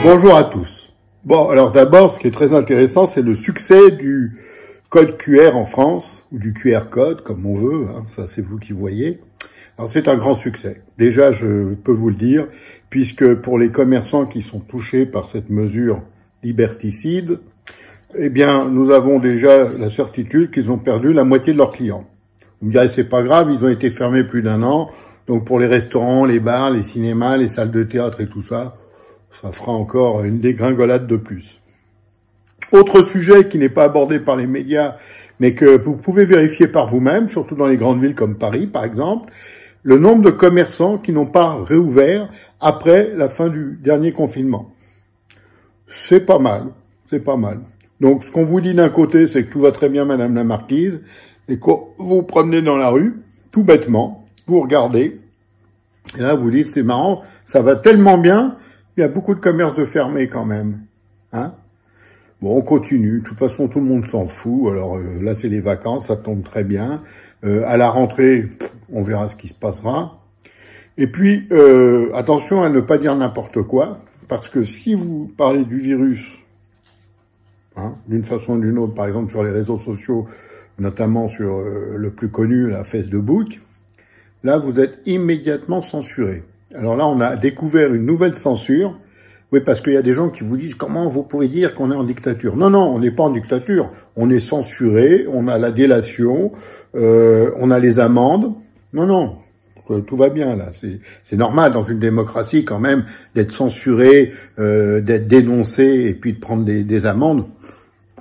Bonjour à tous. Bon, alors d'abord, ce qui est très intéressant, c'est le succès du code QR en France, ou du QR code, comme on veut, hein, ça c'est vous qui voyez. Alors c'est un grand succès. Déjà, je peux vous le dire, puisque pour les commerçants qui sont touchés par cette mesure liberticide, eh bien, nous avons déjà la certitude qu'ils ont perdu la moitié de leurs clients. Vous me direz, c'est pas grave, ils ont été fermés plus d'1 an, donc pour les restaurants, les bars, les cinémas, les salles de théâtre et tout ça, ça fera encore une dégringolade de plus. Autre sujet qui n'est pas abordé par les médias, mais que vous pouvez vérifier par vous-même, surtout dans les grandes villes comme Paris, par exemple, le nombre de commerçants qui n'ont pas réouvert après la fin du dernier confinement. C'est pas mal, c'est pas mal. Donc, ce qu'on vous dit d'un côté, c'est que tout va très bien, Madame la Marquise, et quand vous vous promenez dans la rue, tout bêtement, vous regardez, et là, vous dites, c'est marrant, ça va tellement bien, il y a beaucoup de commerces de fermés quand même. Hein? Bon, on continue. De toute façon, tout le monde s'en fout. Alors là, c'est les vacances, ça tombe très bien. À la rentrée, on verra ce qui se passera. Et puis, attention à ne pas dire n'importe quoi, parce que si vous parlez du virus, hein, d'une façon ou d'une autre, par exemple sur les réseaux sociaux, notamment sur le plus connu, la Facebook, là, vous êtes immédiatement censuré. Alors là, on a découvert une nouvelle censure. Oui, parce qu'il y a des gens qui vous disent « Comment vous pouvez dire qu'on est en dictature ?» Non, non, on n'est pas en dictature. On est censuré, on a la délation, on a les amendes. Non, non, tout va bien là. C'est normal dans une démocratie quand même d'être censuré, d'être dénoncé et puis de prendre des amendes.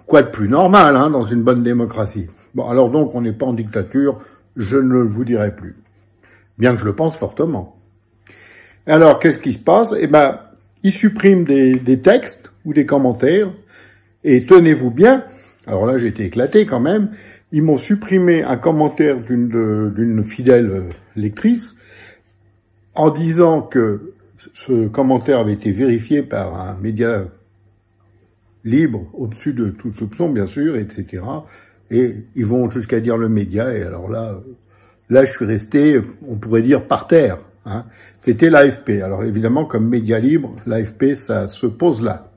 Quoi de plus normal hein, dans une bonne démocratie? Bon, alors donc on n'est pas en dictature, je ne vous dirai plus. Bien que je le pense fortement. Alors, qu'est-ce qui se passe? Eh ben, ils suppriment des textes ou des commentaires, et tenez-vous bien, alors là j'ai été éclaté quand même, ils m'ont supprimé un commentaire d'une fidèle lectrice, en disant que ce commentaire avait été vérifié par un média libre, au-dessus de toute soupçon bien sûr, etc. Et ils vont jusqu'à dire le média, et alors là je suis resté, on pourrait dire, par terre. Hein. C'était l'AFP. Alors évidemment, comme média libre, l'AFP, ça se pose là.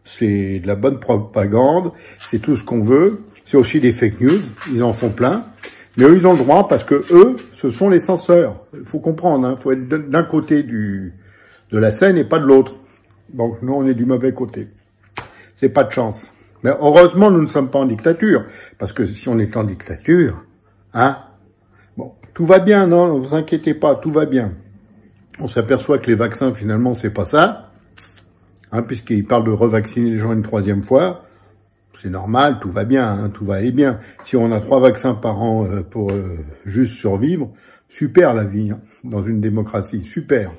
C'est de la bonne propagande, c'est tout ce qu'on veut. C'est aussi des fake news, ils en font plein. Mais eux, ils ont le droit parce que eux, ce sont les censeurs. Il faut comprendre, il faut être d'un côté de la scène et pas de l'autre. Donc nous, on est du mauvais côté. C'est pas de chance. Mais heureusement, nous ne sommes pas en dictature. Parce que si on est en dictature, hein, bon, tout va bien, non, ne vous inquiétez pas, tout va bien. On s'aperçoit que les vaccins, finalement, c'est pas ça, hein, puisqu'ils parlent de revacciner les gens une 3e fois. C'est normal, tout va bien, hein, tout va aller bien. Si on a 3 vaccins par an pour juste survivre, super la vie, hein, dans une démocratie, super.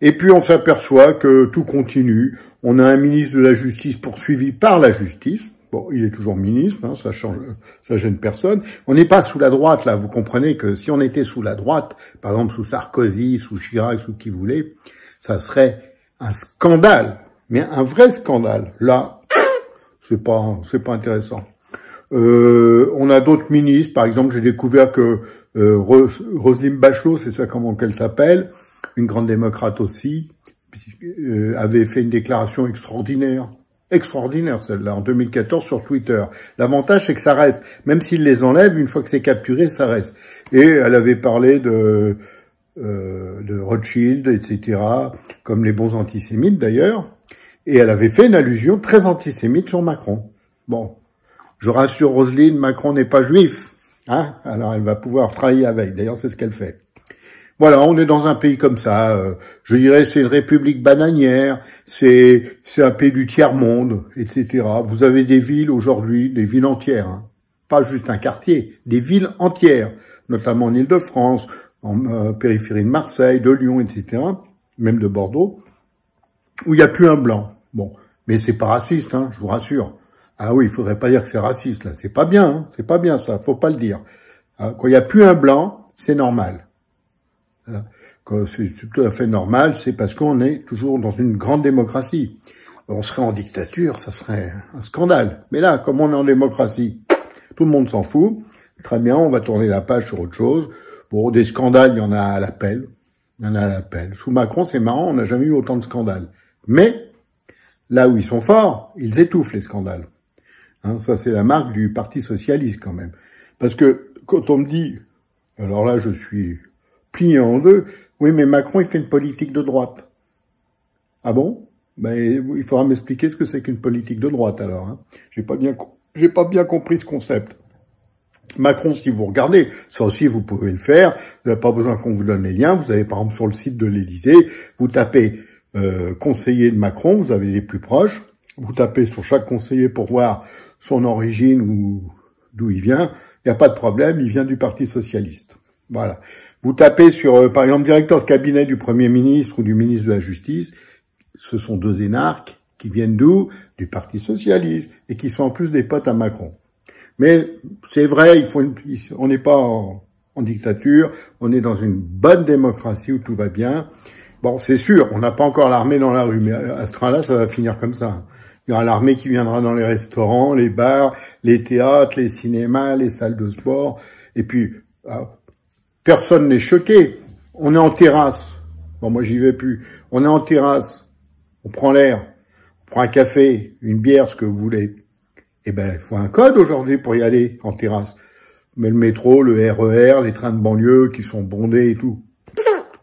Et puis on s'aperçoit que tout continue. On a un ministre de la Justice poursuivi par la justice. Bon, il est toujours ministre, hein, ça gêne personne. On n'est pas sous la droite, là. Vous comprenez que si on était sous la droite, par exemple sous Sarkozy, sous Chirac, sous qui vous voulez, ça serait un scandale. Mais un vrai scandale. Là, c'est pas intéressant. On a d'autres ministres. Par exemple, j'ai découvert que Roselyne Bachelot, c'est ça comment qu'elle s'appelle, une grande démocrate aussi, avait fait une déclaration extraordinaire. Extraordinaire celle-là, en 2014 sur Twitter. L'avantage, c'est que ça reste. Même s'ils les enlèvent, une fois que c'est capturé, ça reste. Et elle avait parlé de Rothschild, etc., comme les bons antisémites d'ailleurs. Et elle avait fait une allusion très antisémite sur Macron. Bon, je rassure Roselyne, Macron n'est pas juif. Hein, alors elle va pouvoir travailler avec. D'ailleurs, c'est ce qu'elle fait. Voilà, on est dans un pays comme ça, je dirais c'est une république bananière, c'est un pays du tiers-monde, etc. Vous avez des villes aujourd'hui, des villes entières, hein, pas juste un quartier, des villes entières, notamment en Île-de-France, en périphérie de Marseille, de Lyon, etc., même de Bordeaux, où il n'y a plus un blanc. Bon, mais c'est pas raciste, hein, je vous rassure. Ah oui, il faudrait pas dire que c'est raciste, là, c'est pas bien, hein, c'est pas bien ça, faut pas le dire. Quand il n'y a plus un blanc, c'est normal. C'est tout à fait normal, c'est parce qu'on est toujours dans une grande démocratie. On serait en dictature, ça serait un scandale. Mais là, comme on est en démocratie, tout le monde s'en fout. Très bien, on va tourner la page sur autre chose. Bon, des scandales, il y en a à l'appel. Il y en a à l'appel. Sous Macron, c'est marrant, on n'a jamais eu autant de scandales. Mais là où ils sont forts, ils étouffent les scandales. Hein, ça, c'est la marque du Parti socialiste, quand même. Parce que, quand on me dit, alors là, je suis plié en deux, oui, mais Macron, il fait une politique de droite. Ah bon? Ben, il faudra m'expliquer ce que c'est qu'une politique de droite, alors. Hein. J'ai pas bien compris ce concept. Macron, si vous regardez, ça aussi vous pouvez le faire, vous n'avez pas besoin qu'on vous donne les liens, vous avez par exemple sur le site de l'Élysée, vous tapez conseiller de Macron, vous avez les plus proches, vous tapez sur chaque conseiller pour voir son origine ou d'où il vient, il n'y a pas de problème, il vient du Parti Socialiste. Voilà. Vous tapez sur, par exemple, directeur de cabinet du Premier ministre ou du ministre de la Justice, ce sont deux énarques qui viennent d'où? Du Parti Socialiste, et qui sont en plus des potes à Macron. Mais c'est vrai, on n'est pas en dictature, on est dans une bonne démocratie où tout va bien. Bon, c'est sûr, on n'a pas encore l'armée dans la rue, mais à ce train-là, ça va finir comme ça. Il y aura l'armée qui viendra dans les restaurants, les bars, les théâtres, les cinémas, les salles de sport. Et puis, personne n'est choqué. On est en terrasse. Bon, moi, j'y vais plus. On est en terrasse. On prend l'air. On prend un café, une bière, ce que vous voulez. Eh ben, il faut un code aujourd'hui pour y aller en terrasse. Mais le métro, le RER, les trains de banlieue qui sont bondés et tout,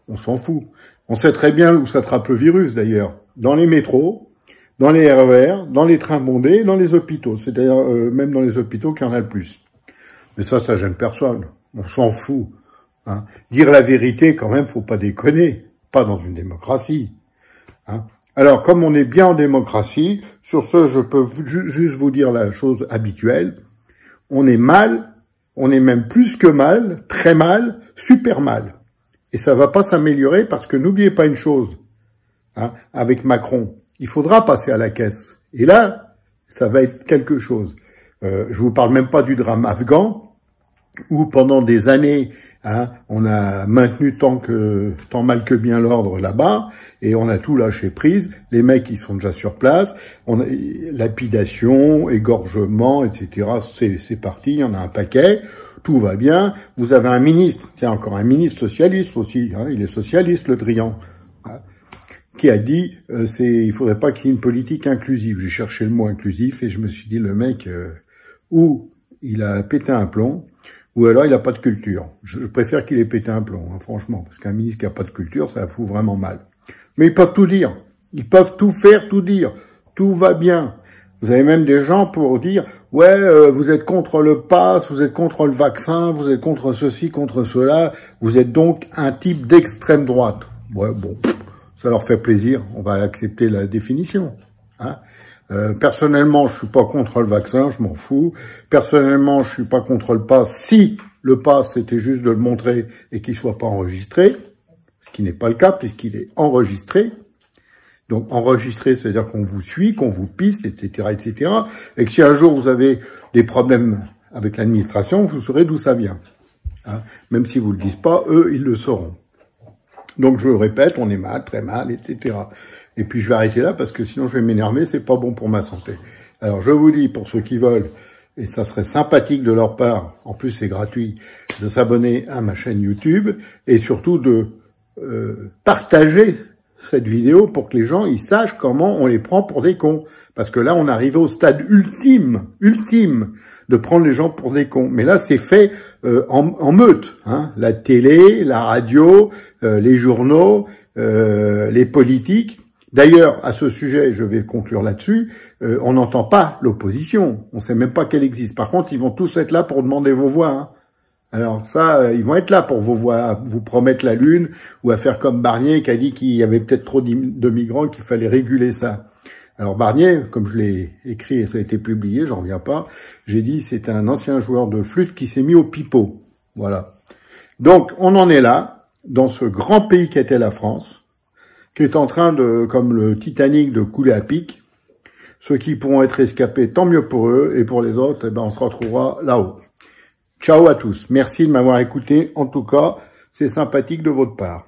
on s'en fout. On sait très bien où s'attrape le virus d'ailleurs. Dans les métros, dans les RER, dans les trains bondés, dans les hôpitaux. C'est d'ailleurs même dans les hôpitaux qu'il y en a le plus. Mais ça gêne personne. On s'en fout. Hein. Dire la vérité, quand même, faut pas déconner. Pas dans une démocratie. Hein. Alors, comme on est bien en démocratie, sur ce, je peux juste vous dire la chose habituelle. On est mal, on est même plus que mal, très mal, super mal. Et ça va pas s'améliorer parce que n'oubliez pas une chose, hein, avec Macron, il faudra passer à la caisse. Et là, ça va être quelque chose. Je vous parle même pas du drame afghan, où pendant des années, hein, on a maintenu tant mal que bien l'ordre là-bas, et on a tout lâché prise. Les mecs, ils sont déjà sur place. Lapidation, égorgement, etc. C'est parti, il y en a un paquet. Tout va bien. Vous avez un ministre, tiens, encore un ministre socialiste aussi, hein, il est socialiste, Le Drian, hein, qui a dit, il faudrait pas qu'il y ait une politique inclusive. J'ai cherché le mot inclusif et je me suis dit, le mec, ou il a pété un plomb, ou alors il a pas de culture. Je préfère qu'il ait pété un plomb, hein, franchement, parce qu'un ministre qui a pas de culture, ça fout vraiment mal. Mais ils peuvent tout dire. Ils peuvent tout faire, tout dire. Tout va bien. Vous avez même des gens pour dire, ouais, vous êtes contre le pass, vous êtes contre le vaccin, vous êtes contre ceci, contre cela. Vous êtes donc un type d'extrême droite. Ouais, bon, ça leur fait plaisir. On va accepter la définition. Hein. Personnellement, je suis pas contre le vaccin, je m'en fous. Personnellement, je suis pas contre le pass. Si le pass, c'était juste de le montrer et qu'il soit pas enregistré, ce qui n'est pas le cas puisqu'il est enregistré. Donc, enregistré, c'est-à-dire qu'on vous suit, qu'on vous piste, etc., etc. Et que si un jour vous avez des problèmes avec l'administration, vous saurez d'où ça vient. Hein. Même si vous le dites pas, eux, ils le sauront. Donc, je le répète, on est mal, très mal, etc. Et puis, je vais arrêter là parce que sinon, je vais m'énerver, c'est pas bon pour ma santé. Alors, je vous dis, pour ceux qui veulent, et ça serait sympathique de leur part, en plus c'est gratuit, de s'abonner à ma chaîne YouTube, et surtout de partager cette vidéo pour que les gens ils sachent comment on les prend pour des cons. Parce que là, on est arrivé au stade ultime de prendre les gens pour des cons. Mais là, c'est fait en meute. Hein. La télé, la radio, les journaux, les politiques. D'ailleurs, à ce sujet, je vais conclure là-dessus, on n'entend pas l'opposition. On ne sait même pas qu'elle existe. Par contre, ils vont tous être là pour demander vos voix. Hein. Alors ça, ils vont être là pour vos voix, vous promettre la lune, ou à faire comme Barnier qui a dit qu'il y avait peut-être trop de migrants, qu'il fallait réguler ça. Alors Barnier, comme je l'ai écrit et ça a été publié, j'en reviens pas, j'ai dit c'est un ancien joueur de flûte qui s'est mis au pipeau. Voilà. Donc on en est là, dans ce grand pays qu'était la France, qui est en train de, comme le Titanic, de couler à pic. Ceux qui pourront être escapés, tant mieux pour eux, et pour les autres, eh ben, on se retrouvera là-haut. Ciao à tous. Merci de m'avoir écouté. En tout cas, c'est sympathique de votre part.